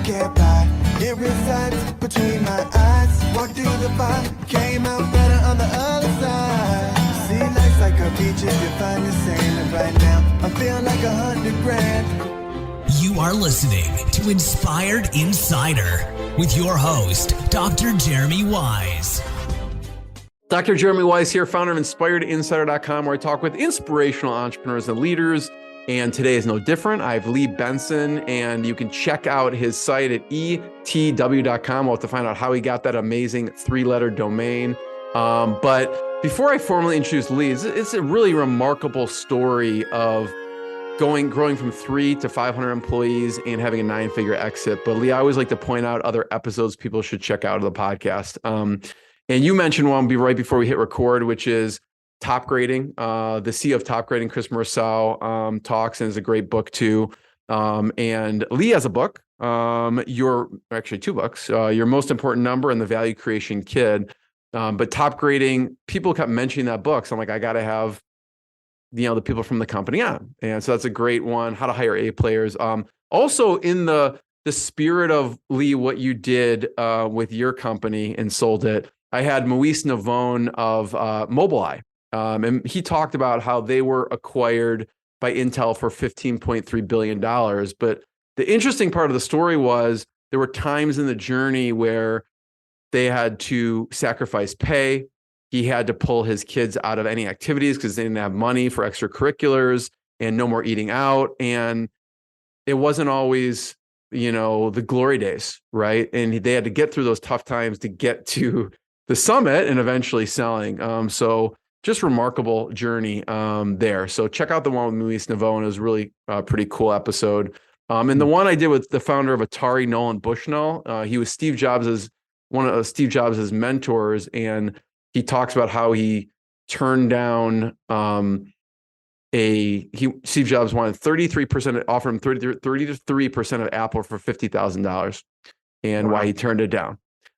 get by. It resides between my eyes. Walked through the fire, came out better on the other side. See, life's like a beach if you find the sand. And right now, I feel like 100 grand. You are listening to Inspired Insider with your host, Dr. Jeremy Wise. Dr. Jeremy Wise here, founder of InspiredInsider.com, where I talk with inspirational entrepreneurs and leaders. And today is no different. I have Lee Benson, and you can check out his site at ETW.com. We'll have to find out how he got that amazing 3-letter domain. But before I formally introduce Lee, it's a really remarkable story of growing from 3 to 500 employees and having a 9-figure exit. But Lee, I always like to point out other episodes people should check out of the podcast. And you mentioned one right before we hit record, which is Top Grading. The CEO of Top Grading, Chris Marceau, talks, and is a great book too. And Lee has a book. Actually 2 books. Your Most Important Number and The Value Creation Kid. But Top Grading, people kept mentioning that book. So I'm like, I got to have the people from the company on. And so that's a great one. How to Hire A players. Also in the spirit of Lee, what you did with your company and sold it, I had Maurice Navone of Mobileye. And he talked about how they were acquired by Intel for $15.3 billion. But the interesting part of the story was there were times in the journey where they had to sacrifice pay. He had to pull his kids out of any activities because they didn't have money for extracurriculars and no more eating out. And it wasn't always, the glory days, right? And they had to get through those tough times to get to the summit and eventually selling. So just remarkable journey there. So check out the one with Maurice Navone. It was really a pretty cool episode. And the one I did with the founder of Atari, Nolan Bushnell, he was one of Steve Jobs' mentors. And he talks about how he turned down Steve Jobs wanted 33%, offered him 33% of Apple for $50,000 and why he turned it down.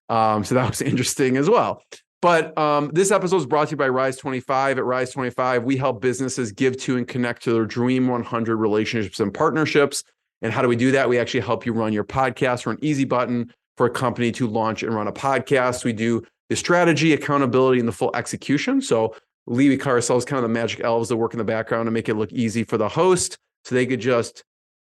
So that was interesting as well. But this episode is brought to you by Rise 25. At Rise 25, we help businesses give to and connect to their Dream 100 relationships and partnerships. And how do we do that? We actually help you run your podcast or an easy button for a company to launch and run a podcast. We do the strategy, accountability, and the full execution. So Lee, we call ourselves kind of the magic elves that work in the background to make it look easy for the host so they could just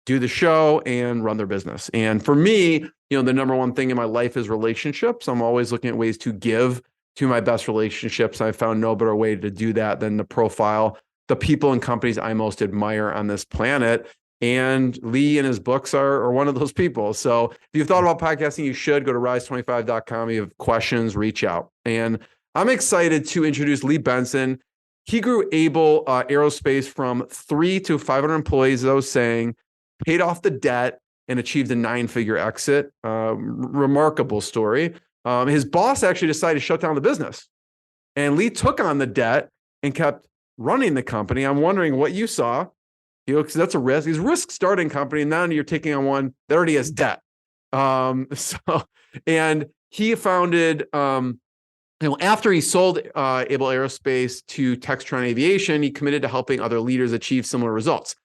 do the show and run their business. And for me, the number one thing in my life is relationships. I'm always looking at ways to give to my best relationships. I found no better way to do that than to profile the people and companies I most admire on this planet. And Lee and his books are one of those people. So if you've thought about podcasting, you should go to rise25.com. If you have questions, reach out. And I'm excited to introduce Lee Benson. He grew Able Aerospace from 3 to 500 employees, as I was saying, paid off the debt, and achieved a 9-figure exit. Remarkable story. His boss actually decided to shut down the business. And Lee took on the debt and kept running the company. I'm wondering what you saw. Because that's a risk. He's a risk starting company, and now you're taking on one that already has debt. And he founded, after he sold Able Aerospace to Textron Aviation, he committed to helping other leaders achieve similar results.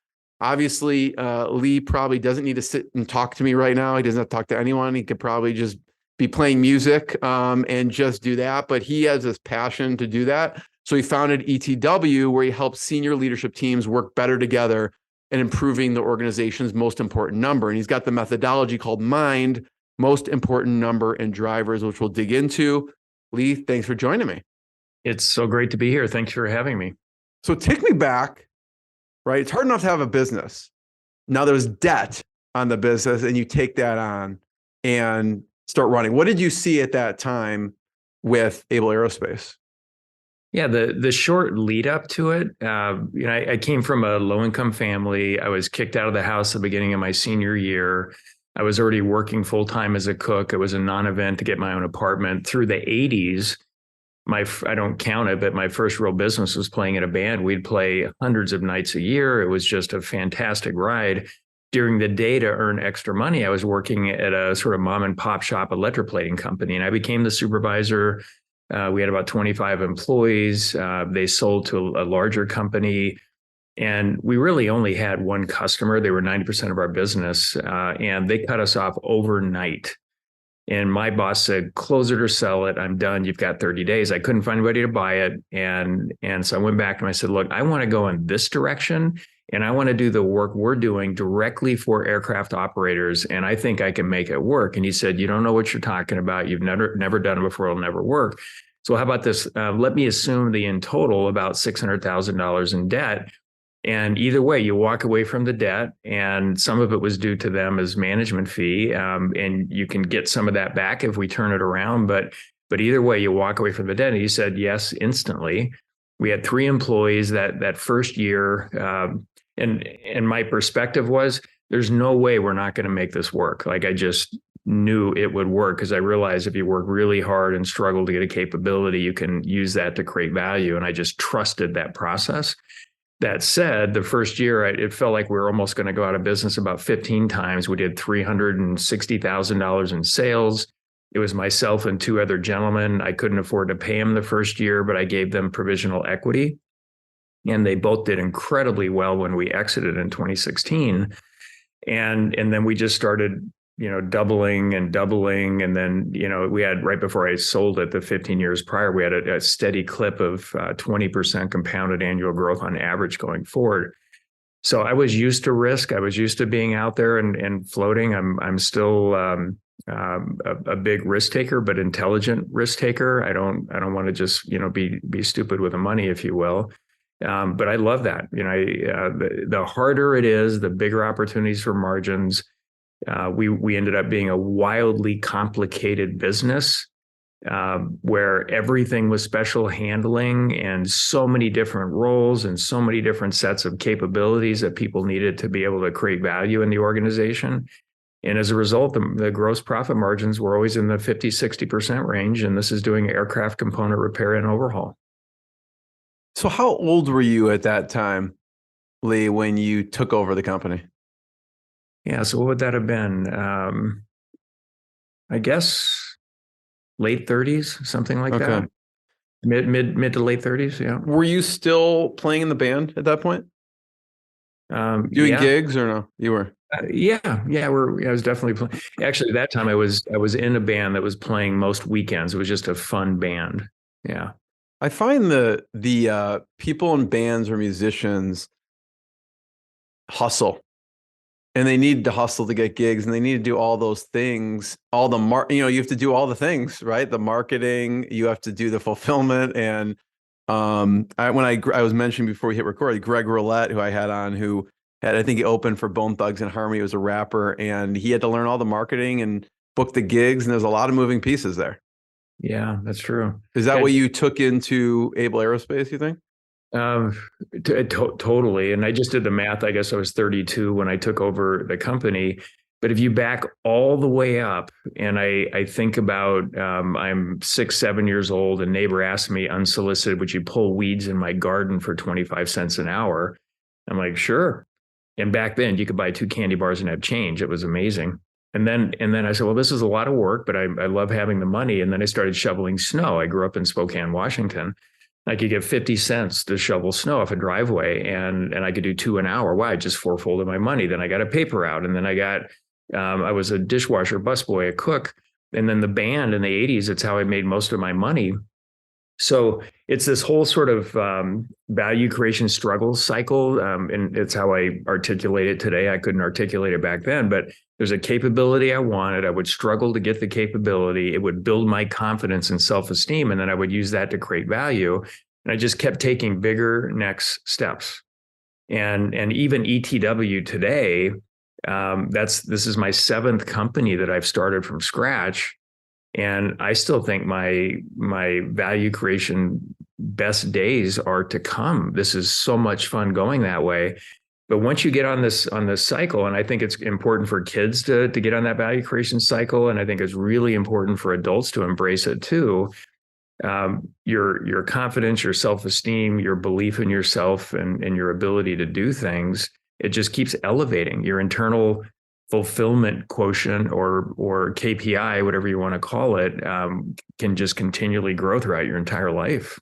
Obviously, Lee probably doesn't need to sit and talk to me right now. He doesn't have to talk to anyone. He could probably just be playing music and just do that. But he has this passion to do that. So he founded ETW, where he helps senior leadership teams work better together and improving the organization's most important number. And he's got the methodology called MIND, Most Important Number and Drivers, which we'll dig into. Lee, thanks for joining me. It's so great to be here. Thanks for having me. So take me back, right? It's hard enough to have a business. Now there's debt on the business, and you take that on and start running. What did you see at that time with Able Aerospace? Yeah, the short lead up to it, I came from a low income family. I was kicked out of the house at the beginning of my senior year. I was already working full time as a cook. It was a non-event to get my own apartment. Through the 80s, I don't count it, but my first real business was playing in a band. We'd play hundreds of nights a year. It was just a fantastic ride. During the day, to earn extra money, I was working at a sort of mom and pop shop electroplating company, and I became the supervisor. We had about 25 employees. They sold to a larger company. And we really only had one customer. They were 90% of our business, and they cut us off overnight. And my boss said, close it or sell it. I'm done. You've got 30 days. I couldn't find anybody to buy it. And so I went back and I said, look, I want to go in this direction, and I want to do the work we're doing directly for aircraft operators. And I think I can make it work. And he said, you don't know what you're talking about. You've never done it before. It'll never work. So how about this? Let me assume in total about $600,000 in debt. And either way, you walk away from the debt, and some of it was due to them as management fee, and you can get some of that back if we turn it around. But either way, you walk away from the debt. And he said yes instantly. We had 3 employees that first year, and my perspective was, there's no way we're not going to make this work. Like, I just knew it would work, because I realized if you work really hard and struggle to get a capability, you can use that to create value. And I just trusted that process. That said, the first year, it felt like we were almost going to go out of business about 15 times. We did $360,000 in sales. It was myself and 2 other gentlemen. I couldn't afford to pay them the first year, but I gave them provisional equity. And they both did incredibly well when we exited in 2016. And then we just started, doubling. And then, we had, right before I sold it, the 15 years prior, we had a steady clip of 20% compounded annual growth on average going forward. So I was used to risk. I was used to being out there and floating. I'm still a big risk taker, but intelligent risk taker. I don't want to just, be stupid with the money, if you will. But I love that. The harder it is, the bigger opportunities for margins. We ended up being a wildly complicated business, where everything was special handling and so many different roles and so many different sets of capabilities that people needed to be able to create value in the organization. And as a result, the gross profit margins were always in the 50, 60% range. And this is doing aircraft component repair and overhaul. So how old were you at that time, Lee, when you took over the company? Yeah, so what would that have been? I guess late 30s, something like that. Mid to late 30s, yeah. Were you still playing in the band at that point? Doing gigs or no? You were? Yeah. I was definitely playing. Actually, at that time I was in a band that was playing most weekends. It was just a fun band. Yeah. I find the people in bands or musicians hustle. And they need to hustle to get gigs, and they need to do all those things, all the you have to do all the things, right? The marketing, you have to do the fulfillment. And I was mentioning before we hit record, Greg Roulette, who I had on, I think he opened for Bone Thugs and Harmony, was a rapper, and he had to learn all the marketing and book the gigs. And there's a lot of moving pieces there. Yeah, that's true. Is that what you took into Able Aerospace, you think? Totally. And I just did the math. I guess I was 32 when I took over the company. But if you back all the way up, and I think about, I'm 6, 7 years old, a neighbor asked me unsolicited, would you pull weeds in my garden for 25 cents an hour? I'm like, sure. And back then you could buy 2 candy bars and have change. It was amazing. And then I said, well, this is a lot of work, but I love having the money. And then I started shoveling snow. I grew up in Spokane, Washington. I could get 50 cents to shovel snow off a driveway, and I could do 2 an hour. Why? I just fourfolded my money. Then I got a paper out, and then I was a dishwasher, busboy, a cook. And then the band in the 80s, it's how I made most of my money. So it's this whole sort of value creation struggle cycle. And it's how I articulate it today. I couldn't articulate it back then, but there's a capability I wanted. I would struggle to get the capability. It would build my confidence and self-esteem. And then I would use that to create value. And I just kept taking bigger next steps. And even ETW today, this is my 7th company that I've started from scratch. And I still think my value creation best days are to come. This is so much fun going that way. But once you get on this cycle, and I think it's important for kids to get on that value creation cycle, and I think it's really important for adults to embrace it too. Your confidence, your self-esteem, your belief in yourself, and your ability to do things, it just keeps elevating. Your internal fulfillment quotient or KPI, whatever you want to call it, can just continually grow throughout your entire life.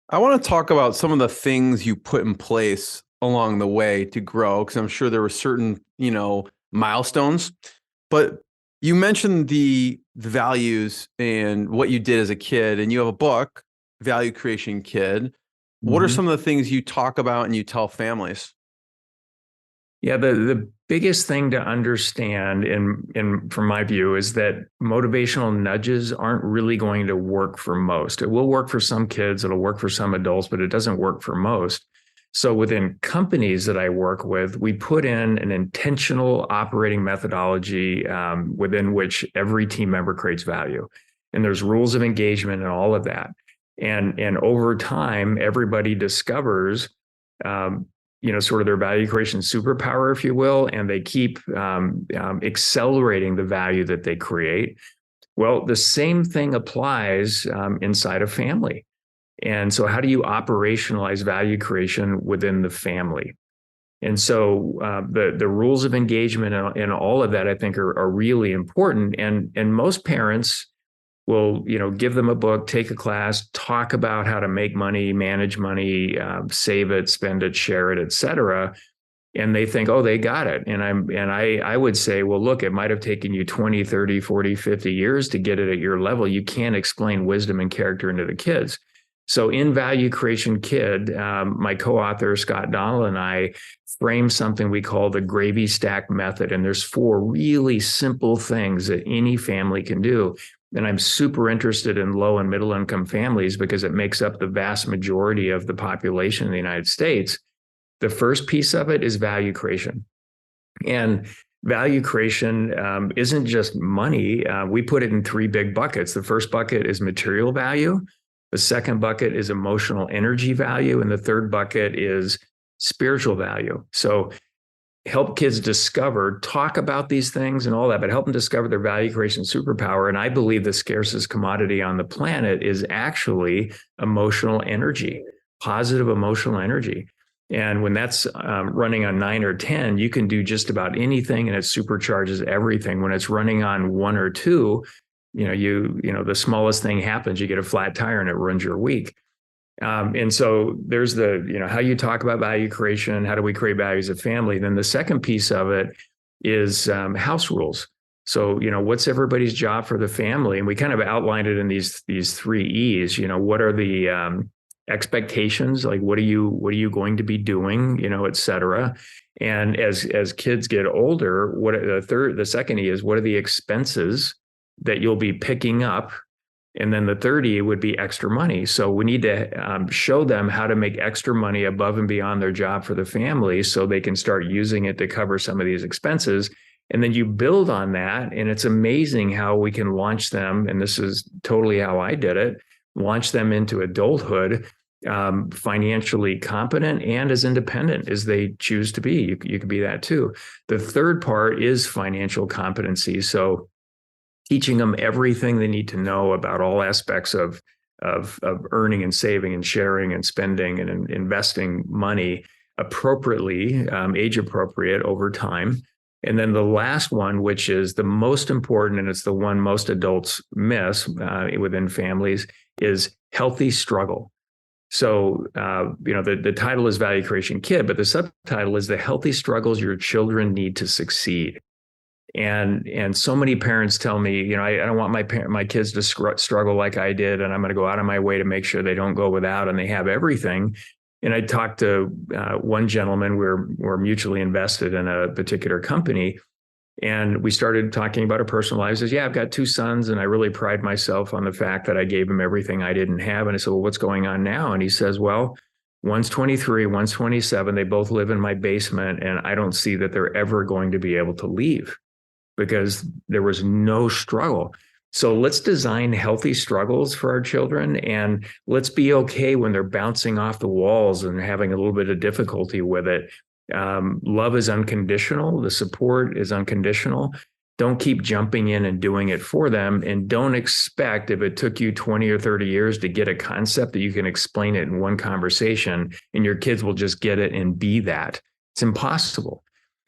I want to talk about some of the things you put in place along the way to grow, because I'm sure there were certain, milestones. But you mentioned the values and what you did as a kid, and you have a book, Value Creation Kid. What are Mhm. some of the things you talk about and you tell families? Yeah, the biggest thing to understand in from my view is that motivational nudges aren't really going to work for most. It will work for some kids, it'll work for some adults, but it doesn't work for most. So within companies that I work with, we put in an intentional operating methodology within which every team member creates value. And there's rules of engagement and all of that. And over time, everybody discovers um, sort of their value creation superpower, if you will, and they keep accelerating the value that they create. Well, the same thing applies inside a family. And so, how do you operationalize value creation within the family? And so, the rules of engagement and all of that, I think, are really important. And most parents will give them a book, take a class, talk about how to make money, manage money, save it, spend it, share it, et cetera. And they think, oh, they got it. And I would say, well, look, it might have taken you 20, 30, 40, 50 years to get it at your level. You can't explain wisdom and character into the kids. So in Value Creation Kid, my co-author Scott Donnell and I frame something we call the gravy stack method. And there's 4 really simple things that any family can do. And I'm super interested in low and middle income families because it makes up the vast majority of the population in the United States. The first piece of it is value creation. And value creation isn't just money. We put it in 3 big buckets. The first bucket is material value. The second bucket is emotional energy value. And the third bucket is spiritual value. So help kids discover, talk about these things and all that, but help them discover their value creation superpower. And I believe the scarcest commodity on the planet is actually emotional energy, positive emotional energy. And when that's running on 9 or 10, you can do just about anything and it supercharges everything. When it's running on 1 or 2, the smallest thing happens, you get a flat tire and it ruins your week. And so there's how you talk about value creation, how do we create value as a family? Then the second piece of it is house rules. So, what's everybody's job for the family? And we kind of outlined it in these 3 E's. What are the expectations? Like, what are you going to be doing? Et cetera. And as kids get older, the second E is what are the expenses that you'll be picking up? And then the 30 would be extra money. So we need to show them how to make extra money above and beyond their job for the family so they can start using it to cover some of these expenses. And then you build on that. And it's amazing how we can launch them. And this is totally how I did it, launch them into adulthood, financially competent and as independent as they choose to be. You could be that too. The third part is financial competency. So teaching them everything they need to know about all aspects of earning and saving and sharing and spending and investing money appropriately, age appropriate over time. And then the last one, which is the most important, and it's the one most adults miss within families, is healthy struggle. So, the title is Value Creation Kid, but the subtitle is the healthy struggles your children need to succeed. And so many parents tell me, I don't want my kids to struggle like I did, and I'm going to go out of my way to make sure they don't go without and they have everything. And I talked to one gentleman, we're mutually invested in a particular company, and we started talking about our personal lives. He says, I've got 2 sons, and I really pride myself on the fact that I gave them everything I didn't have. And I said, well, what's going on now? And he says, well, one's 23, one's 27. They both live in my basement, and I don't see that they're ever going to be able to leave, because there was no struggle. So let's design healthy struggles for our children, and let's be okay when they're bouncing off the walls and having a little bit of difficulty with it. Love is unconditional. The support is unconditional. Don't keep jumping in and doing it for them. And don't expect, if it took you 20 or 30 years to get a concept, that you can explain it in one conversation and your kids will just get it and be that. It's impossible.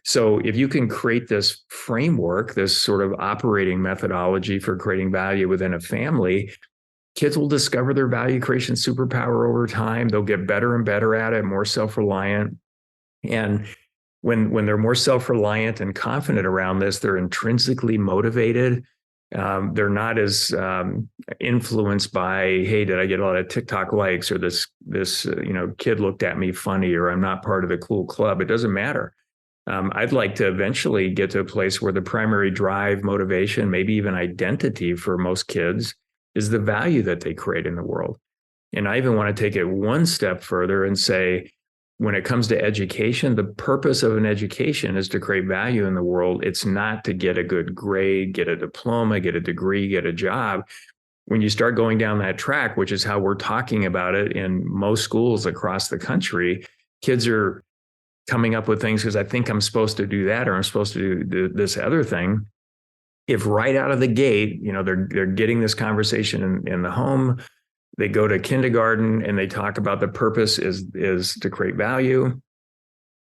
So if you can create this framework, this sort of operating methodology for creating value within a family, kids will discover their value creation superpower over time. They'll get better and better at it, more self-reliant. And when they're more self-reliant and confident around this, they're intrinsically motivated. They're not as influenced by, hey, did I get a lot of TikTok likes, or this kid looked at me funny, or I'm not part of the cool club. It doesn't matter. I'd like to eventually get to a place where the primary drive, motivation, maybe even identity for most kids is the value that they create in the world. And I even want to take it one step further and say, when it comes to education, the purpose of an education is to create value in the world. It's not to get a good grade, get a diploma, get a degree, get a job. When you start going down that track, which is how we're talking about it in most schools across the country, kids are coming up with things because I think I'm supposed to do that, or I'm supposed to do this other thing. If right out of the gate, they're getting this conversation in the home, they go to kindergarten and they talk about the purpose is to create value.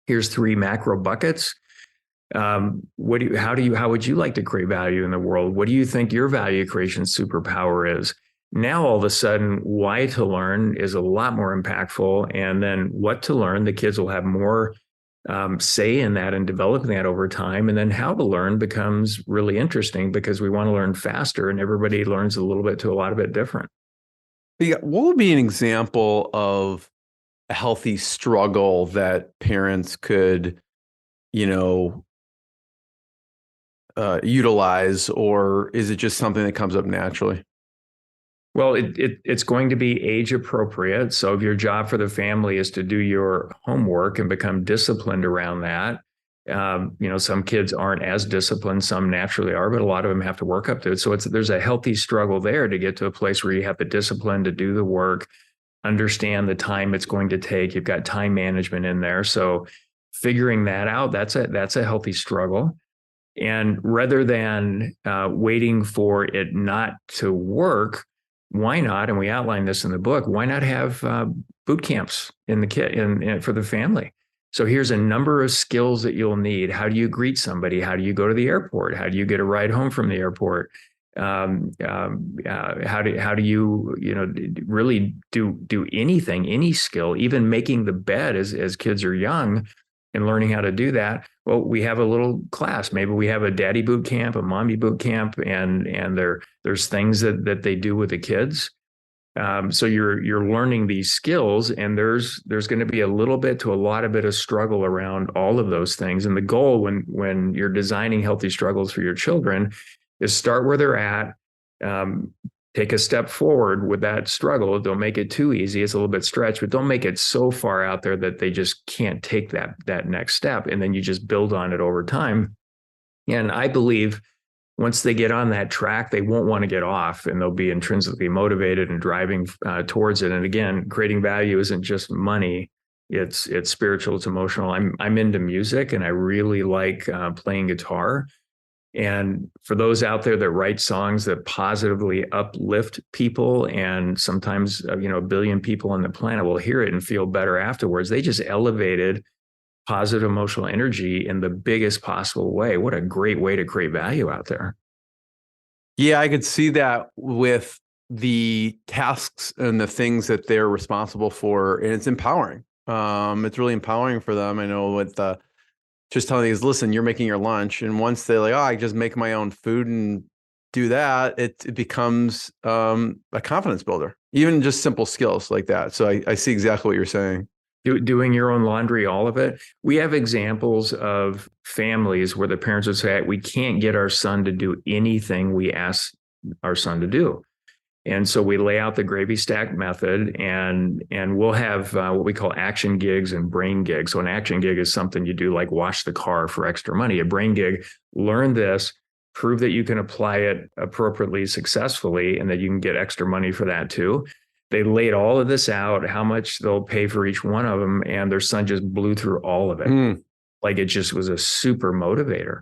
Here's 3 macro buckets. How would you like to create value in the world? What do you think your value creation superpower is? Now, all of a sudden, why to learn is a lot more impactful. And then what to learn, the kids will have more say in that and developing that over time. And then how to learn becomes really interesting because we want to learn faster, and everybody learns a little bit to a lot of it different. What would be an example of a healthy struggle that parents could, utilize, or is it just something that comes up naturally? Well, it's going to be age appropriate. So if your job for the family is to do your homework and become disciplined around that, some kids aren't as disciplined, some naturally are, but a lot of them have to work up to it. So there's a healthy struggle there to get to a place where you have the discipline to do the work, understand the time it's going to take. You've got time management in there. So figuring that out, that's a healthy struggle. And rather than waiting for it not to work, why not? And we outline this in the book. Why not have boot camps in the kid for the family? So here's a number of skills that you'll need. How do you greet somebody? How do you go to the airport? How do you get a ride home from the airport? How do you really do anything, any skill, even making the bed as kids are young and learning how to do that? Well, we have a little class. Maybe we have a daddy boot camp, a mommy boot camp, and there's things that they do with the kids. So you're learning these skills, and there's going to be a little bit to a lot of struggle around all of those things. And the goal when you're designing healthy struggles for your children is start where they're at, take a step forward with that struggle. Don't make it too easy. It's a little bit stretched, but don't make it so far out there that they just can't take that next step. And then you just build on it over time. And I believe once they get on that track, they won't want to get off, and they'll be intrinsically motivated and driving towards it. And again, creating value isn't just money. It's spiritual, it's emotional. I'm into music, and I really like playing guitar. And for those out there that write songs that positively uplift people, and sometimes a billion people on the planet will hear it and feel better afterwards, they just elevated positive emotional energy in the biggest possible way. What a great way to create value out there. Yeah, I could see that with the tasks and the things that they're responsible for, and it's empowering. It's really empowering for them. I know with just telling these, listen, you're making your lunch, and once they're like, oh, I just make my own food and do that, it becomes a confidence builder, even just simple skills like that. So I see exactly what you're saying. Doing your own laundry, all of it. We have examples of families where the parents would say, we can't get our son to do anything we ask our son to do. And so we lay out the gravy stack method, and we'll have what we call action gigs and brain gigs. So an action gig is something you do like wash the car for extra money. A brain gig, learn this, prove that you can apply it appropriately, successfully, and that you can get extra money for that too. They laid all of this out, how much they'll pay for each one of them, and their son just blew through all of it. Like it just was a super motivator.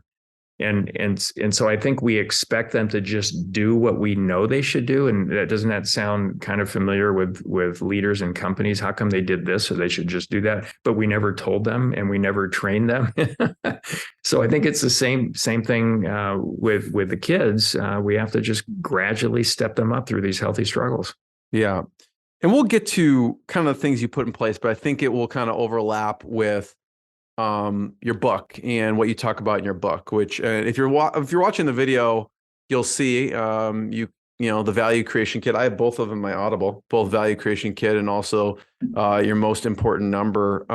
And so I think we expect them to just do what we know they should do. And doesn't that sound kind of familiar with leaders and companies? How come they did this, or they should just do that? But we never told them, and we never trained them. So I think it's the same thing with the kids. We have to just gradually step them up through these healthy struggles. Yeah. And we'll get to kind of the things you put in place, but I think it will kind of overlap with your book and what you talk about in your book, which if you're watching the video, you'll see the value creation kit. I have both of them in my Audible, both value creation kit and also your most important number.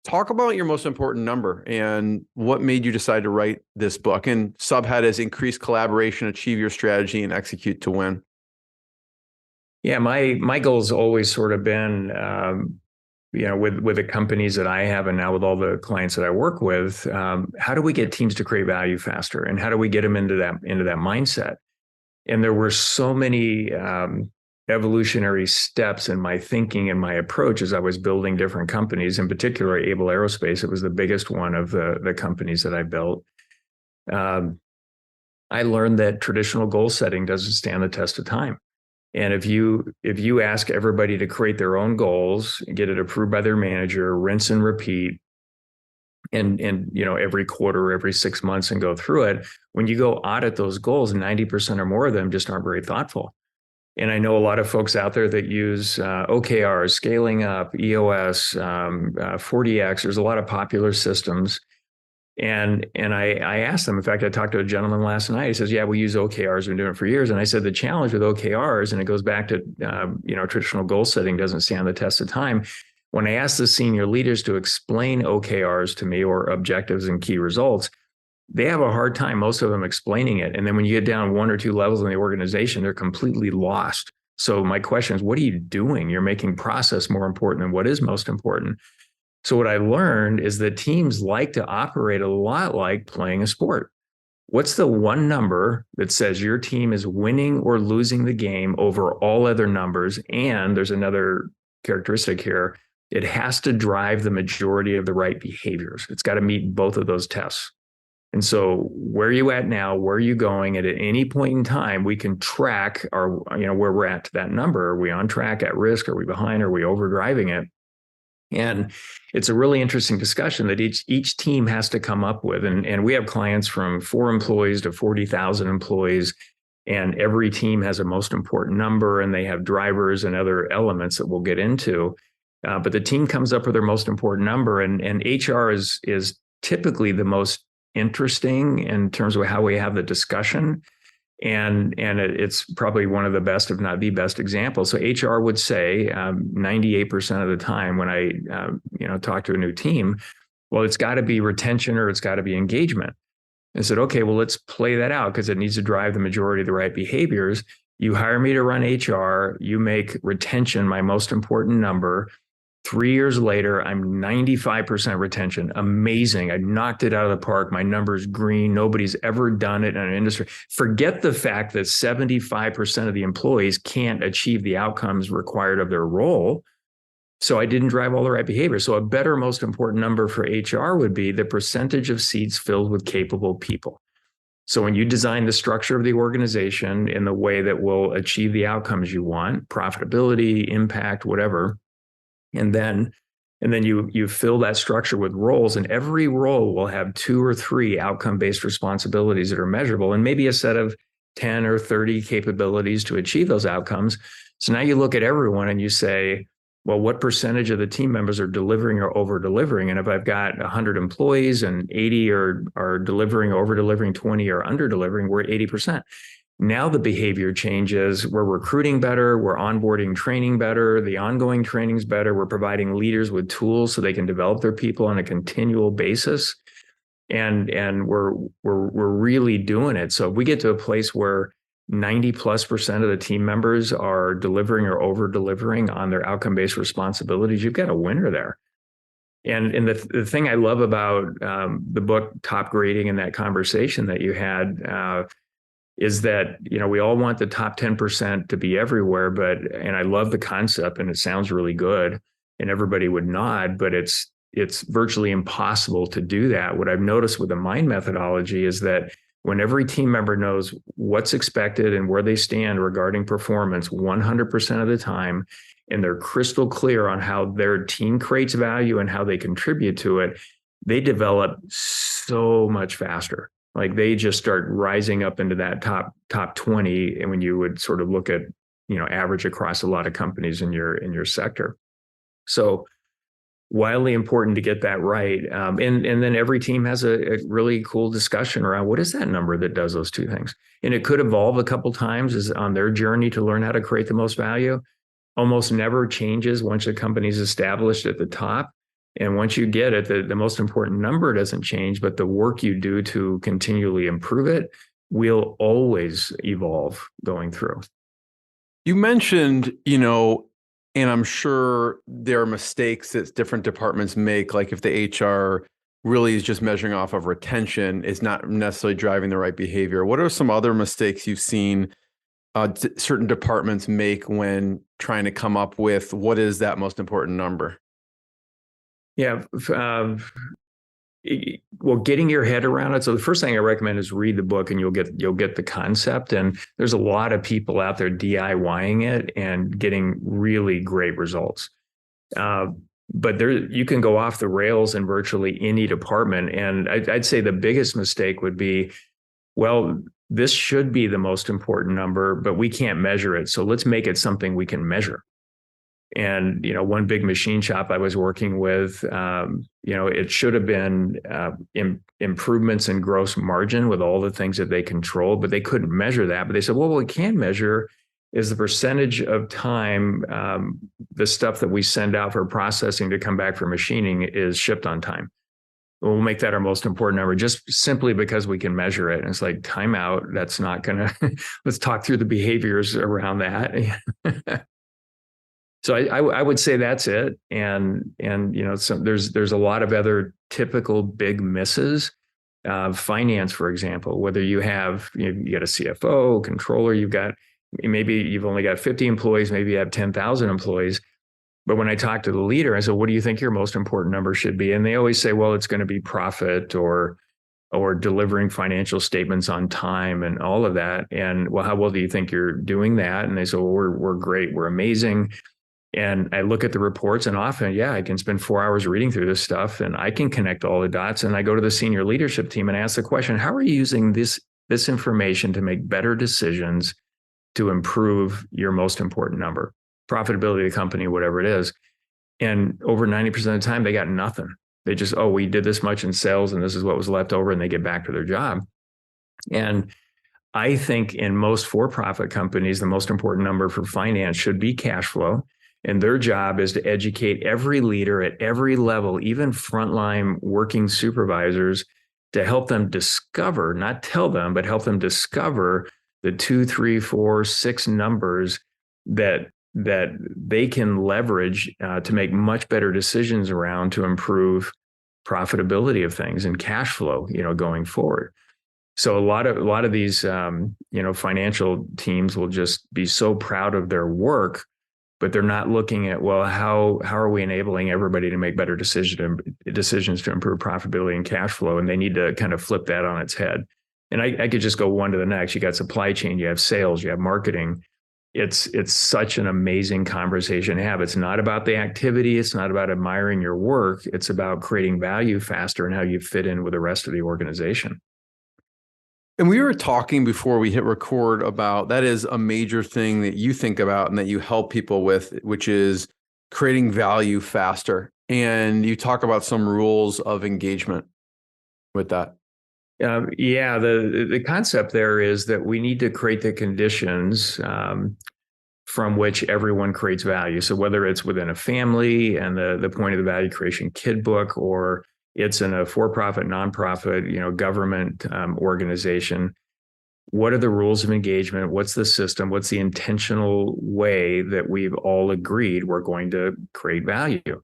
Talk about your most important number and what made you decide to write this book. And subhead is increase collaboration, achieve your strategy, and execute to win. Yeah, my goal has always sort of been, with the companies that I have and now with all the clients that I work with, how do we get teams to create value faster, and how do we get them into that mindset? And there were so many evolutionary steps in my thinking and my approach as I was building different companies. In particular, Able Aerospace, it was the biggest one of the companies that I built. I learned that traditional goal setting doesn't stand the test of time. And if you ask everybody to create their own goals, get it approved by their manager, rinse and repeat, and every quarter, every 6 months, and go through it, when you go audit those goals, 90% or more of them just aren't very thoughtful. And I know a lot of folks out there that use OKRs, scaling up, EOS, 40X. There's a lot of popular systems. And I asked them, in fact, I talked to a gentleman last night. He says, yeah, we use OKRs. We've been doing it for years. And I said, the challenge with OKRs, and it goes back to, traditional goal setting doesn't stand the test of time. When I asked the senior leaders to explain OKRs to me, or objectives and key results, they have a hard time, most of them, explaining it. And then when you get down 1 or 2 levels in the organization, they're completely lost. So my question is, what are you doing? You're making process more important than what is most important. So what I learned is that teams like to operate a lot like playing a sport. What's the one number that says your team is winning or losing the game over all other numbers? And there's another characteristic here. It has to drive the majority of the right behaviors. It's got to meet both of those tests. And so where are you at now? Where are you going? And at any point in time, we can track where we're at to that number. Are we on track, at risk? Are we behind? Are we overdriving it? And it's a really interesting discussion that each team has to come up with. And we have clients from 4 employees to 40,000 employees, and every team has a most important number, and they have drivers and other elements that we'll get into. But the team comes up with their most important number, and HR is typically the most interesting in terms of how we have the discussion. And it's probably one of the best, if not the best, examples. So HR would say 98% of the time when I talk to a new team, well, it's got to be retention or it's got to be engagement. I said, okay, well, let's play that out because it needs to drive the majority of the right behaviors. You hire me to run HR, you make retention my most important number. 3 years later, I'm 95% retention. Amazing. I knocked it out of the park. My number's green. Nobody's ever done it in an industry. Forget the fact that 75% of the employees can't achieve the outcomes required of their role. So I didn't drive all the right behavior. So a better, most important number for HR would be the percentage of seats filled with capable people. So when you design the structure of the organization in the way that will achieve the outcomes you want, profitability, impact, whatever, and then you fill that structure with roles, and every role will have 2 or 3 outcome-based responsibilities that are measurable, and maybe a set of 10 or 30 capabilities to achieve those outcomes. So now you look at everyone and you say, well, what percentage of the team members are delivering or over-delivering? And if I've got 100 employees and 80 are delivering, over-delivering, 20 are under-delivering, we're at 80%. Now the behavior changes. We're recruiting better. We're onboarding training better. The ongoing training's better. We're providing leaders with tools so they can develop their people on a continual basis. And we're really doing it. So if we get to a place where 90+% of the team members are delivering or over-delivering on their outcome-based responsibilities, you've got a winner there. And the thing I love about the book Top Grading and that conversation that you had is that, we all want the top 10% to be everywhere, and I love the concept and it sounds really good and everybody would nod, but it's virtually impossible to do that. What I've noticed with the MIND methodology is that when every team member knows what's expected and where they stand regarding performance 100% of the time, and they're crystal clear on how their team creates value and how they contribute to it, they develop so much faster. Like they just start rising up into that top 20. And when you would sort of look at average across a lot of companies in your sector. So wildly important to get that right. And then every team has a really cool discussion around what is that number that does those two things. And it could evolve a couple times as on their journey to learn how to create the most value. Almost never changes once a company's established at the top. And once you get it, the most important number doesn't change, but the work you do to continually improve it will always evolve going through. You mentioned, and I'm sure there are mistakes that different departments make, like if the HR really is just measuring off of retention, is not necessarily driving the right behavior. What are some other mistakes you've seen certain departments make when trying to come up with what is that most important number? Yeah. Well, getting your head around it. So the first thing I recommend is read the book, and you'll get the concept. And there's a lot of people out there DIYing it and getting really great results. But you can go off the rails in virtually any department. And I'd say the biggest mistake would be, well, this should be the most important number, but we can't measure it. So let's make it something we can measure. And, one big machine shop I was working with, it should have been improvements in gross margin with all the things that they controlled, but they couldn't measure that. But they said, well, what we can measure is the percentage of time the stuff that we send out for processing to come back for machining is shipped on time. We'll make that our most important number just simply because we can measure it. And it's like, time out. That's not going to, let's talk through the behaviors around that. So I would say that's it. And there's a lot of other typical big misses. Finance, for example, whether you got a CFO, controller, maybe you've only got 50 employees, maybe you have 10,000 employees. But when I talk to the leader, I said, what do you think your most important number should be? And they always say, well, it's going to be profit or delivering financial statements on time and all of that. And well, how well do you think you're doing that? And they say, well, we're great. We're amazing. And I look at the reports, and often, I can spend 4 hours reading through this stuff, and I can connect all the dots. And I go to the senior leadership team and ask the question, how are you using this information to make better decisions to improve your most important number, profitability of the company, whatever it is? And over 90% of the time, they got nothing. They just, we did this much in sales, and this is what was left over, and they get back to their job. And I think in most for-profit companies, the most important number for finance should be cash flow. And their job is to educate every leader at every level, even frontline working supervisors, to help them discover, not tell them, but help them discover the 2, 3, 4, 6 numbers that they can leverage to make much better decisions around to improve profitability of things and cash flow, going forward. So a lot of these, financial teams will just be so proud of their work, but they're not looking at, well, how are we enabling everybody to make better decisions to improve profitability and cash flow? And they need to kind of flip that on its head. And I could just go one to the next. You got supply chain, you have sales, you have marketing. It's such an amazing conversation to have. It's not about the activity. It's not about admiring your work. It's about creating value faster and how you fit in with the rest of the organization. And we were talking before we hit record about that is a major thing that you think about and that you help people with, which is creating value faster. And you talk about some rules of engagement with that. The concept there is that we need to create the conditions from which everyone creates value. So whether it's within a family and the point of the value creation kid book, or it's in a for-profit, nonprofit, government organization, what are the rules of engagement? What's the system? What's the intentional way that we've all agreed we're going to create value?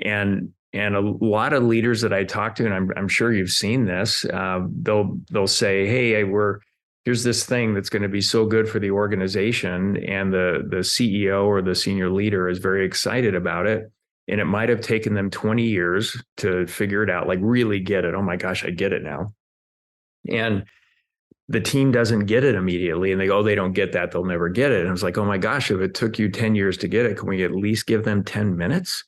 And a lot of leaders that I talk to, and I'm sure you've seen this, they'll say, hey, here's this thing that's going to be so good for the organization, and the CEO or the senior leader is very excited about it. And it might have taken them 20 years to figure it out, like really get it. Oh my gosh, I get it now. And the team doesn't get it immediately. And they go, they don't get that, they'll never get it. And I was like, oh my gosh, if it took you 10 years to get it, can we at least give them 10 minutes?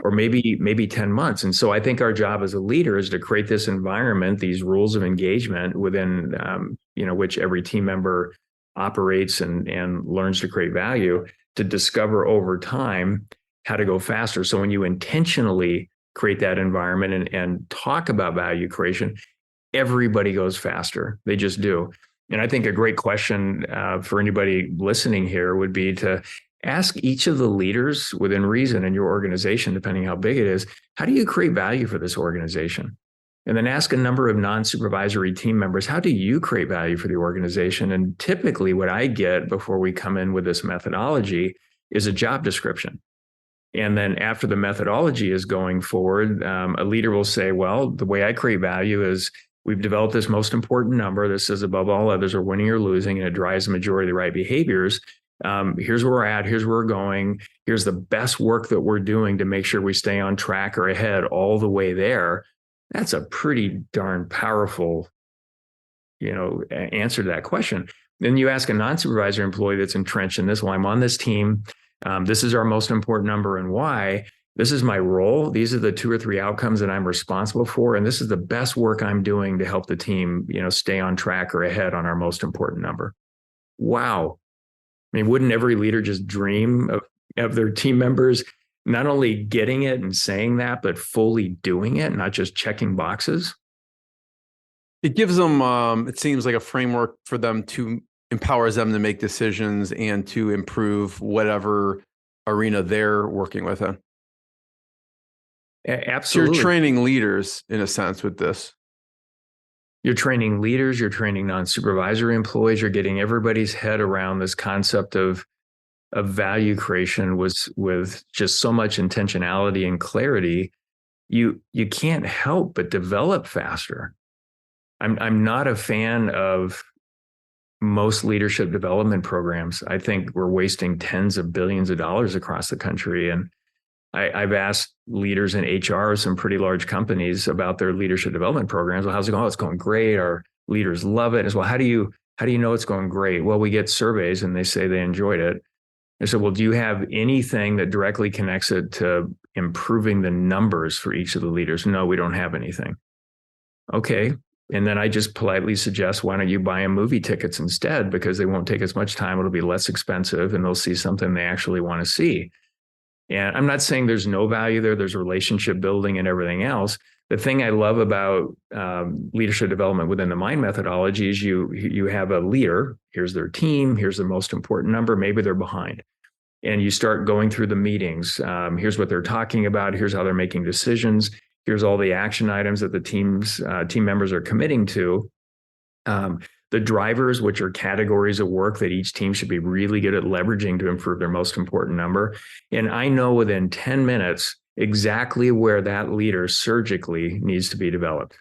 Or maybe 10 months. And so I think our job as a leader is to create this environment, these rules of engagement within, which every team member operates and learns to create value to discover over time how to go faster. So when you intentionally create that environment and talk about value creation, everybody goes faster. They just do. And I think a great question for anybody listening here would be to ask each of the leaders within reason in your organization, depending how big it is, how do you create value for this organization? And then ask a number of non-supervisory team members, how do you create value for the organization? And typically what I get before we come in with this methodology is a job description. And then after the methodology is going forward, a leader will say, well, the way I create value is we've developed this most important number. This is above all others are winning or losing, and it drives the majority of the right behaviors. Here's where we're at. Here's where we're going. Here's the best work that we're doing to make sure we stay on track or ahead all the way there. That's a pretty darn powerful, answer to that question. Then you ask a non-supervisor employee that's entrenched in this, well, I'm on this team. This is our most important number and why. This is my role. These are the 2 or 3 outcomes that I'm responsible for. And this is the best work I'm doing to help the team, stay on track or ahead on our most important number. Wow. I mean, wouldn't every leader just dream of their team members not only getting it and saying that, but fully doing it, not just checking boxes? It gives them, it seems like a framework for them to empowers them to make decisions and to improve whatever arena they're working within. Absolutely. So you're training leaders in a sense with this. You're training leaders, you're training non-supervisory employees, you're getting everybody's head around this concept of value creation with just so much intentionality and clarity. You can't help but develop faster. I'm not a fan of most leadership development programs. I think we're wasting tens of billions of dollars across the country. And I've asked leaders in HR of some pretty large companies about their leadership development programs. Well, how's it going? Oh, it's going great. Our leaders love it. As well, how do you know it's going great? Well, we get surveys and they say they enjoyed it. I said, well, do you have anything that directly connects it to improving the numbers for each of the leaders? No, we don't have anything. Okay. And then I just politely suggest, why don't you buy them movie tickets instead? Because they won't take as much time. It'll be less expensive and they'll see something they actually want to see. And I'm not saying there's no value there. There's relationship building and everything else. The thing I love about leadership development within the MIND methodology is you have a leader. Here's their team. Here's the most important number. Maybe they're behind. And you start going through the meetings. Here's what they're talking about. Here's how they're making decisions. Here's all the action items that the team members are committing to. The drivers, which are categories of work that each team should be really good at leveraging to improve their most important number. And I know within 10 minutes exactly where that leader surgically needs to be developed.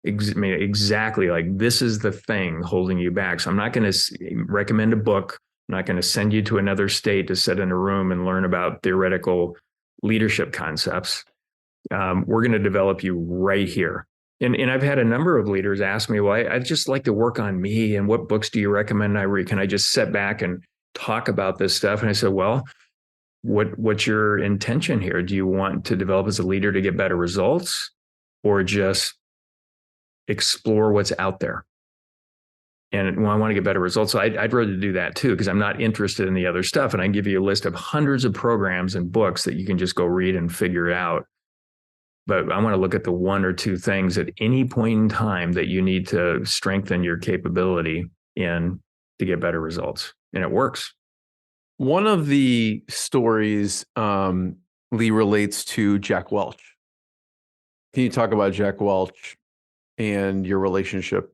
Exactly, like this is the thing holding you back. So I'm not going to recommend a book. I'm not going to send you to another state to sit in a room and learn about theoretical leadership concepts. We're going to develop you right here. And I've had a number of leaders ask me, well, I'd just like to work on me. And what books do you recommend I read? Can I just sit back and talk about this stuff? And I said, well, what's your intention here? Do you want to develop as a leader to get better results or just explore what's out there? And I want to get better results. So I'd rather do that too, because I'm not interested in the other stuff. And I can give you a list of hundreds of programs and books that you can just go read and figure it out. But I want to look at the 1 or 2 things at any point in time that you need to strengthen your capability in to get better results. And it works. One of the stories, Lee, relates to Jack Welch. Can you talk about Jack Welch and your relationship?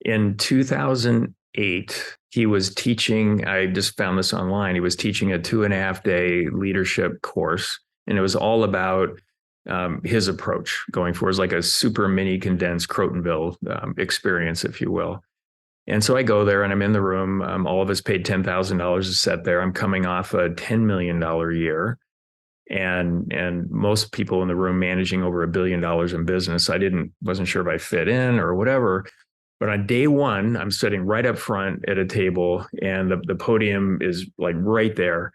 In 2008, he was teaching, I just found this online, he was teaching a 2.5-day leadership course. And it was all about his approach going forward. It was like a super mini condensed Crotonville experience, if you will. And so I go there and I'm in the room. All of us paid $10,000 to sit there. I'm coming off a $10 million year. And most people in the room managing over $1 billion in business. I wasn't sure if I fit in or whatever. But on day one, I'm sitting right up front at a table and the podium is like right there.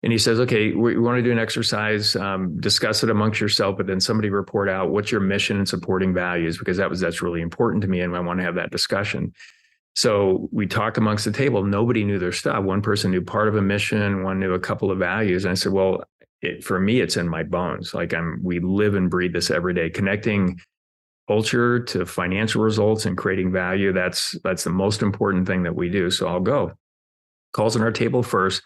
And he says, okay, we want to do an exercise, discuss it amongst yourself, but then somebody report out what's your mission and supporting values, because that's really important to me. And I want to have that discussion. So we talked amongst the table. Nobody knew their stuff. One person knew part of a mission, one knew a couple of values. And I said, well, for me, it's in my bones. Like we live and breathe this every day, connecting culture to financial results and creating value. That's the most important thing that we do. So I'll go. Calls on our table first.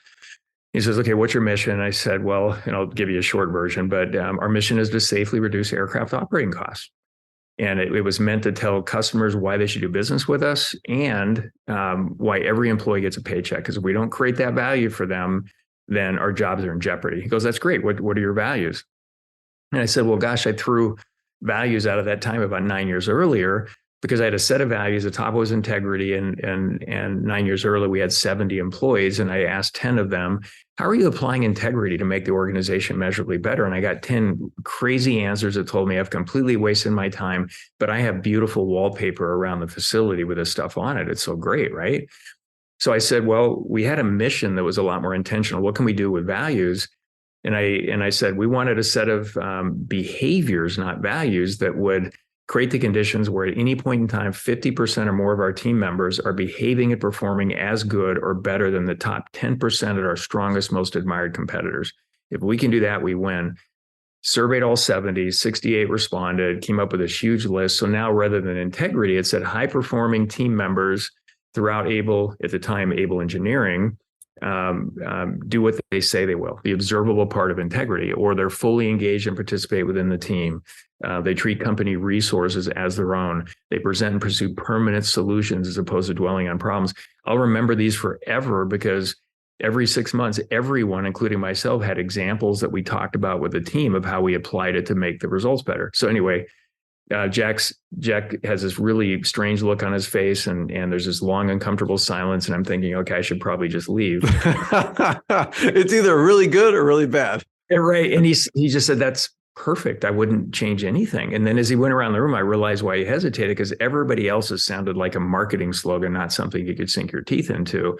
He says, okay, what's your mission? And I said, well, and I'll give you a short version, but our mission is to safely reduce aircraft operating costs. And it was meant to tell customers why they should do business with us and why every employee gets a paycheck. Because if we don't create that value for them, then our jobs are in jeopardy. He goes, that's great. What are your values? And I said, well, gosh, I threw values out of that time about 9 years earlier because I had a set of values. The top was integrity. And 9 years earlier, we had 70 employees. And I asked 10 of them, how are you applying integrity to make the organization measurably better? And I got 10 crazy answers that told me I've completely wasted my time, but I have beautiful wallpaper around the facility with this stuff on it. It's so great, right? So I said, well, we had a mission that was a lot more intentional. What can we do with values? And I said, we wanted a set of behaviors, not values, that would create the conditions where at any point in time, 50% or more of our team members are behaving and performing as good or better than the top 10% of our strongest, most admired competitors. If we can do that, we win. Surveyed all 70, 68 responded, came up with this huge list. So now rather than integrity, it said high-performing team members throughout Able, at the time, Able Engineering, do what they say they will, the observable part of integrity, or they're fully engaged and participate within the team. They treat company resources as their own. They present and pursue permanent solutions as opposed to dwelling on problems. I'll remember these forever because every 6 months, everyone, including myself, had examples that we talked about with the team of how we applied it to make the results better. So anyway, Jack has this really strange look on his face, and there's this long, uncomfortable silence. And I'm thinking, okay, I should probably just leave. It's either really good or really bad. Right. And he just said, that's perfect. I wouldn't change anything. And then as he went around the room, I realized why he hesitated, because everybody else's sounded like a marketing slogan, not something you could sink your teeth into.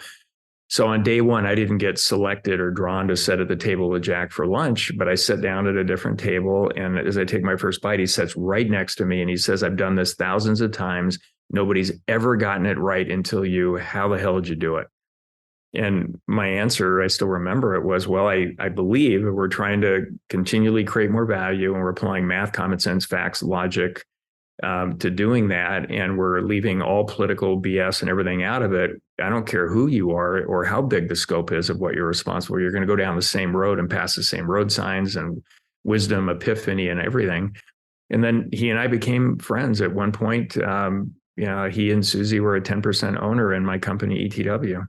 So on day one, I didn't get selected or drawn to sit at the table with Jack for lunch, but I sat down at a different table. And as I take my first bite, he sits right next to me and he says, I've done this thousands of times. Nobody's ever gotten it right until you. How the hell did you do it? And my answer, I still remember it, was, well, I believe we're trying to continually create more value and we're applying math, common sense, facts, logic to doing that. And we're leaving all political BS and everything out of it. I don't care who you are or how big the scope is of what you're responsible for. You're going to go down the same road and pass the same road signs and wisdom, epiphany, and everything. And then he and I became friends at one point. He and Susie were a 10% owner in my company, ETW.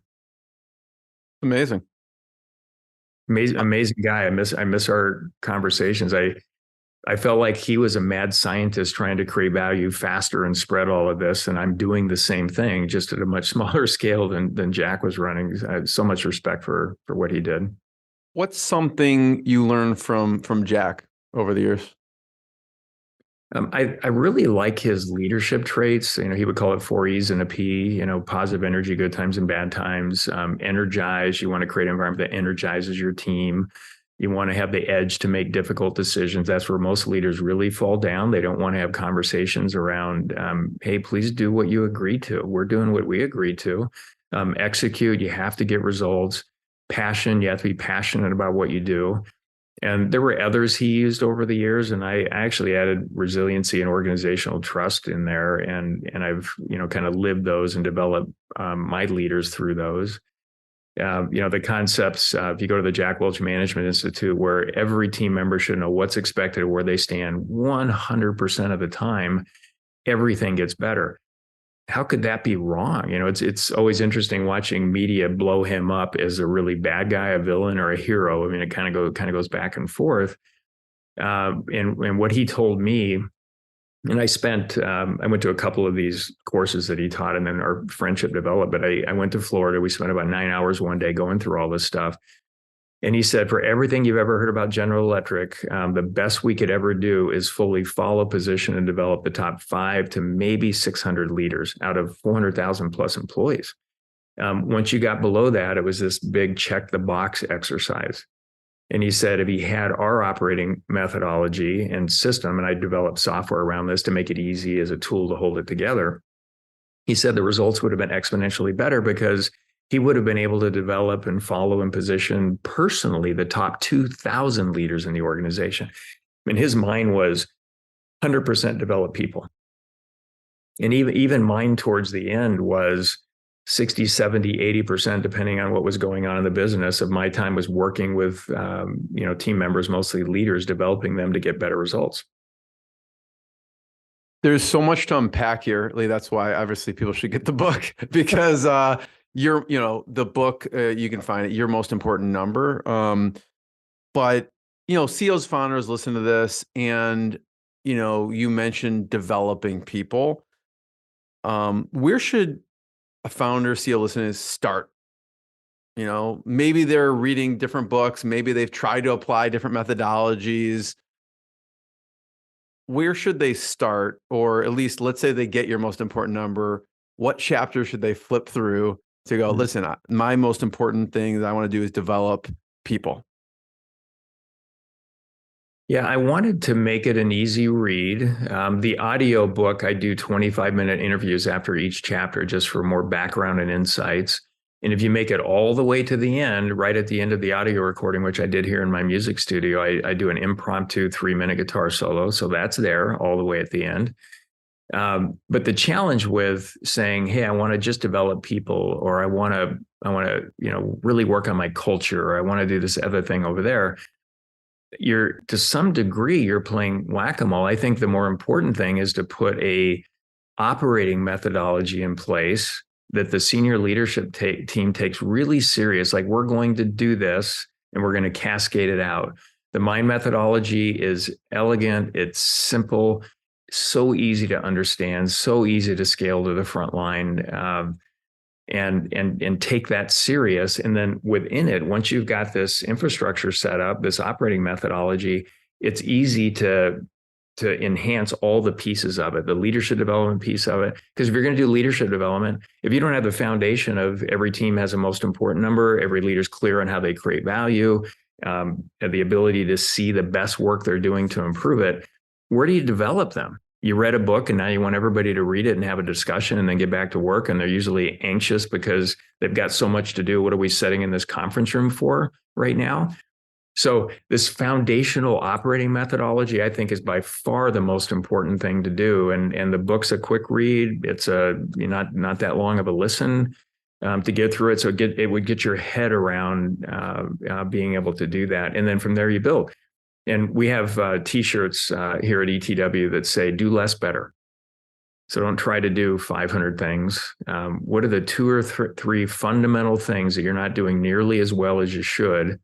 Amazing guy. I miss our conversations. I felt like he was a mad scientist trying to create value faster and spread all of this. And I'm doing the same thing, just at a much smaller scale than Jack was running. I had so much respect for what he did. What's something you learned from Jack over the years? I really like his leadership traits. He would call it 4 E's and a P, positive energy, good times and bad times, energize. You want to create an environment that energizes your team. You want to have the edge to make difficult decisions. That's where most leaders really fall down. They don't want to have conversations around, hey, please do what you agreed to. We're doing what we agreed to. Execute, you have to get results. Passion, you have to be passionate about what you do. And there were others he used over the years, and I actually added resiliency and organizational trust in there. And I've, kind of lived those and developed my leaders through those. The concepts, if you go to the Jack Welch Management Institute, where every team member should know what's expected, where they stand 100% of the time, everything gets better. How could that be wrong? It's always interesting watching media blow him up as a really bad guy, a villain, or a hero. It kind of goes back and forth. And what he told me, and I went to a couple of these courses that he taught, and then our friendship developed. But I went to Florida. We spent about 9 hours one day going through all this stuff. And he said, for everything you've ever heard about General Electric, the best we could ever do is fully follow position and develop the top 5 to maybe 600 leaders out of 400,000 plus employees. Once you got below that, it was this big check the box exercise. And he said, if he had our operating methodology and system, and I developed software around this to make it easy as a tool to hold it together, he said the results would have been exponentially better because he would have been able to develop and follow and position personally the top 2,000 leaders in the organization. I mean, his mind was 100% develop people. And even mine towards the end was 60, 70, 80%, depending on what was going on in the business of my time was working with, team members, mostly leaders, developing them to get better results. There's so much to unpack here, Lee. That's why obviously people should get the book because the book, you can find it, Your Most Important Number. But CEOs, founders listen to this, and you mentioned developing people. Where should a founder, CEO listening start? Maybe they're reading different books, maybe they've tried to apply different methodologies. Where should they start? Or at least, let's say they get Your Most Important Number. What chapter should they flip through to go, listen, my most important thing that I want to do is develop people? Yeah, I wanted to make it an easy read. The audio book, I do 25-minute interviews after each chapter just for more background and insights. And if you make it all the way to the end, right at the end of the audio recording, which I did here in my music studio, I do an impromptu 3-minute guitar solo. So that's there all the way at the end. But the challenge with saying, hey, I want to just develop people, or I want to really work on my culture, or I want to do this other thing over there, to some degree, you're playing whack-a-mole. I think the more important thing is to put a operating methodology in place that the senior leadership team takes really serious. Like, we're going to do this and we're going to cascade it out. The MIND methodology is elegant. It's simple, so easy to understand, so easy to scale to the front line, and take that serious. And then within it, once you've got this infrastructure set up, this operating methodology, it's easy to enhance all the pieces of it, the leadership development piece of it. Because if you're going to do leadership development, if you don't have the foundation of every team has a most important number, every leader's clear on how they create value, the ability to see the best work they're doing to improve it, where do you develop them? You read a book and now you want everybody to read it and have a discussion and then get back to work. And they're usually anxious because they've got so much to do. What are we sitting in this conference room for right now? So this foundational operating methodology, I think, is by far the most important thing to do. And the book's a quick read. It's not that long of a listen to get through it. So it would get your head around being able to do that. And then from there you build. And we have T-shirts here at ETW that say, do less better. So don't try to do 500 things. What are the 2 or 3 fundamental things that you're not doing nearly as well as you should?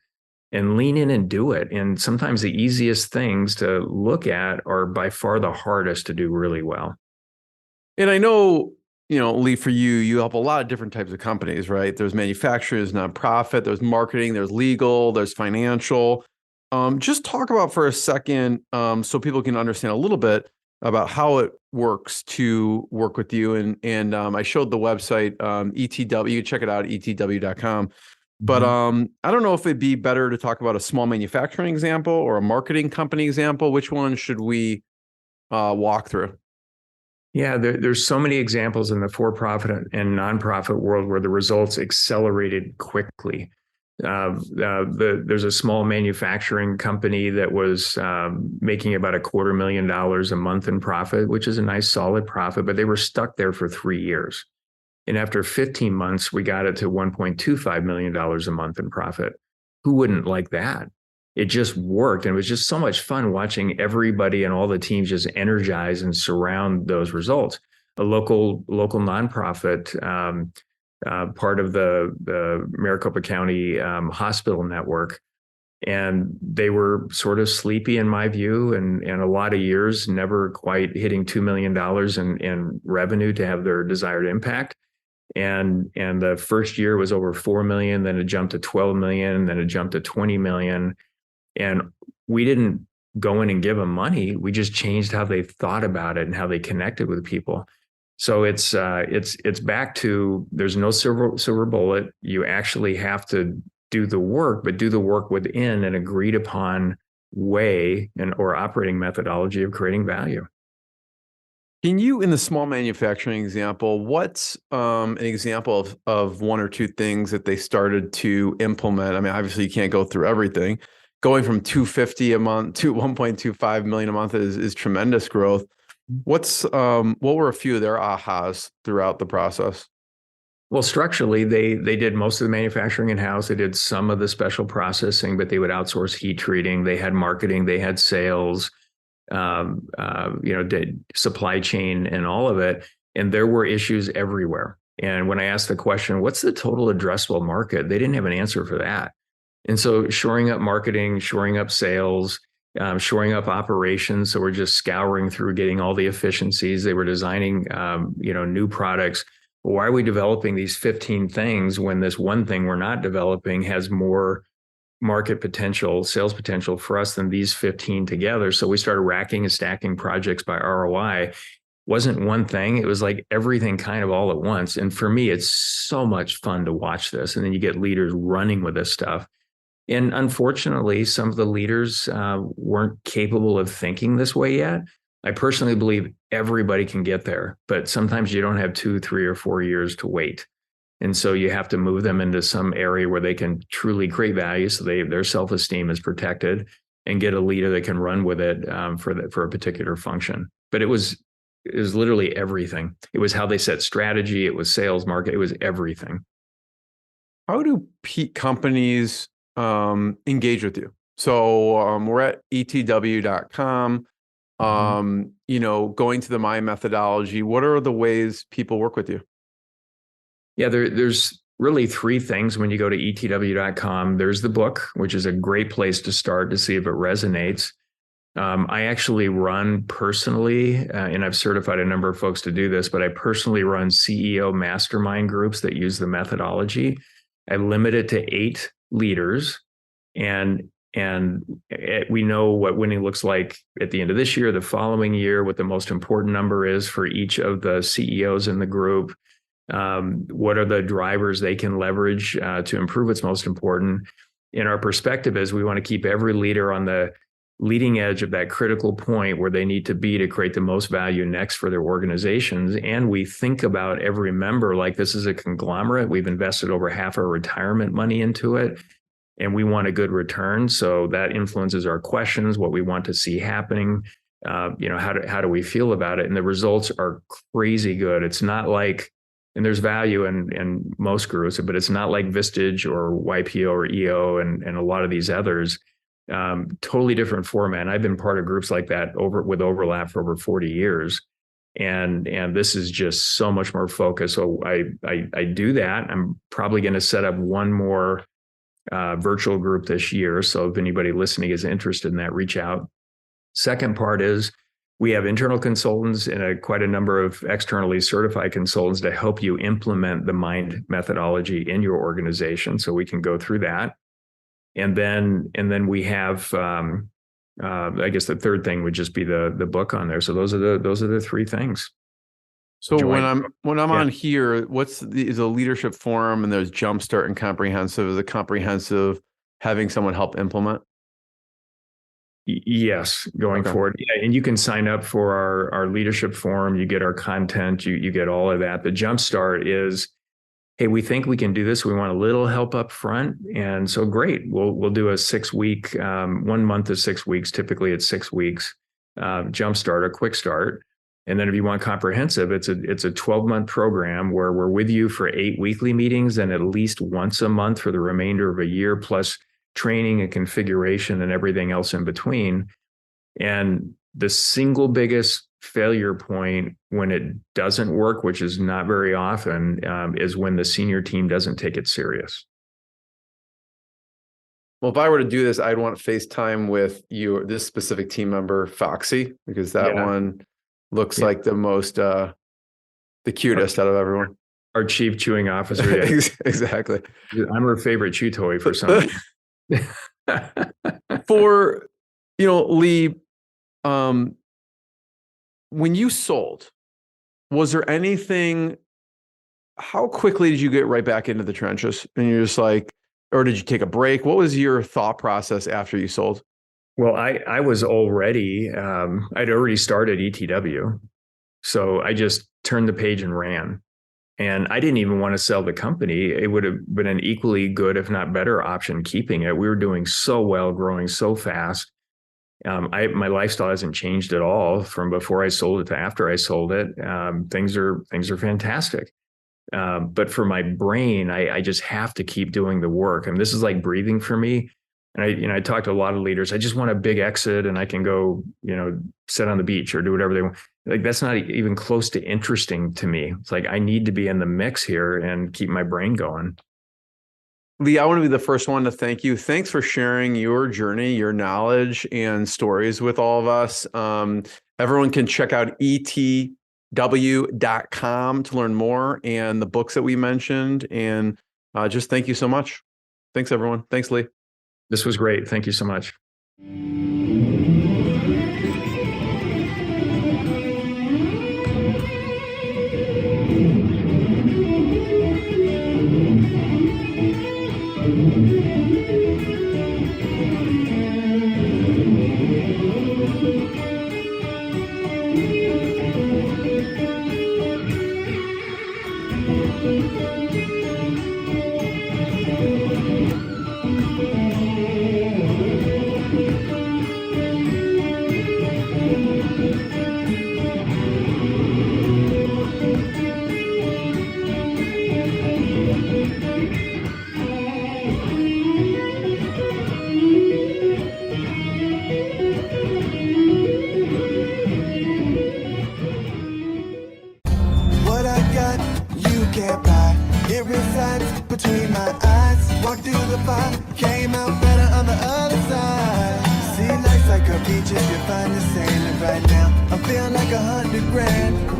And lean in and do it. And sometimes the easiest things to look at are by far the hardest to do really well. And I know, Lee, for you help a lot of different types of companies, right? There's manufacturers, nonprofit, there's marketing, there's legal, there's financial. Just talk about for a second, so people can understand a little bit about how it works to work with you. And I showed the website, ETW, you can check it out, etw.com. But I don't know if it'd be better to talk about a small manufacturing example or a marketing company example. Which one should we walk through? Yeah, there's so many examples in the for-profit and nonprofit world where the results accelerated quickly. There's a small manufacturing company that was making about $250,000 a month in profit, which is a nice solid profit, but they were stuck there for 3 years. And after 15 months, we got it to $1.25 million a month in profit. Who wouldn't like that? It just worked. And it was just so much fun watching everybody and all the teams just energize and surround those results. A local nonprofit, part of the Maricopa County hospital network. And they were sort of sleepy in my view, and a lot of years never quite hitting $2 million in revenue to have their desired impact. And the first year was over 4 million, then it jumped to 12 million, then it jumped to 20 million. And we didn't go in and give them money. We just changed how they thought about it and how they connected with people. So it's back to, there's no silver bullet. You actually have to do the work, but do the work within an agreed upon way or operating methodology of creating value. Can you, in the small manufacturing example, what's an example of one or two things that they started to implement? I mean, obviously you can't go through everything. Going from 250 a month to 1.25 million a month is tremendous growth. What were a few of their ahas throughout the process? Well, structurally, they did most of the manufacturing in-house. They did some of the special processing, but they would outsource heat treating. They had marketing, they had sales, did supply chain and all of it. And there were issues everywhere. And when I asked the question, what's the total addressable market? They didn't have an answer for that. And so shoring up marketing, shoring up sales, shoring up operations. So we're just scouring through getting all the efficiencies. They were designing, new products. Why are we developing these 15 things when this one thing we're not developing has more market potential, sales potential for us than these 15 together? So we started racking and stacking projects by ROI. Wasn't one thing. It was like everything kind of all at once. And for me, it's so much fun to watch this. And then you get leaders running with this stuff. And unfortunately, some of the leaders weren't capable of thinking this way yet. I personally believe everybody can get there, but sometimes you don't have 2, 3, or 4 years to wait. And so you have to move them into some area where they can truly create value so their self-esteem is protected, and get a leader that can run with it for a particular function. But it was literally everything. It was how they set strategy. It was sales, market. It was everything. How do companies engage with you? So we're at ETW.com. Going to the My methodology, what are the ways people work with you? Yeah, there's really 3 things when you go to ETW.com. There's the book, which is a great place to start to see if it resonates. I actually run personally, and I've certified a number of folks to do this, but I personally run CEO mastermind groups that use the methodology. I limit it to 8 leaders, and we know what winning looks like at the end of this year, the following year, what the most important number is for each of the CEOs in the group. What are the drivers they can leverage to improve what's most important? And our perspective is we want to keep every leader on the leading edge of that critical point where they need to be to create the most value next for their organizations. And we think about every member like this is a conglomerate. We've invested over half our retirement money into it, and we want a good return. So that influences our questions, what we want to see happening. How do we feel about it? And the results are crazy good. It's not like, and there's value in most groups, but it's not like Vistage or YPO or EO and a lot of these others. Totally different format. I've been part of groups like that with overlap for over 40 years. And this is just so much more focused. So I do that. I'm probably going to set up one more virtual group this year. So if anybody listening is interested in that, reach out. Second part is we have internal consultants and quite a number of externally certified consultants to help you implement the MIND methodology in your organization. So we can go through that. And then we have, I guess the third thing would just be the book on there. So those are the 3 things. So when I'm on here, is a leadership forum, and there's Jumpstart and Comprehensive. Is a Comprehensive having someone help implement? Yes, going forward. Yeah, and you can sign up for our leadership forum. You get our content. You get all of that. The Jumpstart is, hey, we think we can do this. We want a little help up front. And so great. We'll do a 6-week, 1 month to 6 weeks. Typically it's 6 weeks, Jumpstart, a quick start. And then if you want comprehensive, it's a 12-month program where we're with you for 8 weekly meetings and at least once a month for the remainder of a year, plus training and configuration and everything else in between. And the single biggest failure point when it doesn't work, which is not very often, is when the senior team doesn't take it serious. Well, if I were to do this, I'd want FaceTime with this specific team member, Foxy, because that one looks like the most, the cutest out of everyone. Our chief chewing officer. Yeah. Exactly. I'm her favorite chew toy for some reason. For, Lee, when you sold, was there anything, how quickly did you get right back into the trenches? And you're just like, or did you take a break? What was your thought process after you sold? Well, I was already, I'd already started ETW. So I just turned the page and ran. And I didn't even want to sell the company. It would have been an equally good, if not better option keeping it. We were doing so well, growing so fast. My lifestyle hasn't changed at all from before I sold it to after I sold it. Things are fantastic. But for my brain, I just have to keep doing the work. I mean, this is like breathing for me. And I talk to a lot of leaders. I just want a big exit and I can go, sit on the beach or do whatever they want. Like, that's not even close to interesting to me. It's like, I need to be in the mix here and keep my brain going. Lee, I want to be the first one to thank you. Thanks for sharing your journey, your knowledge and stories with all of us. Everyone can check out ETW.com to learn more and the books that we mentioned. And just thank you so much. Thanks, everyone. Thanks, Lee. This was great. Thank you so much. What I got, you can't buy. It resides between my eyes. Walked through the fire, came out better on the other side. See, life's like a beach if you find the sailing right now. I'm feeling like 100 grand.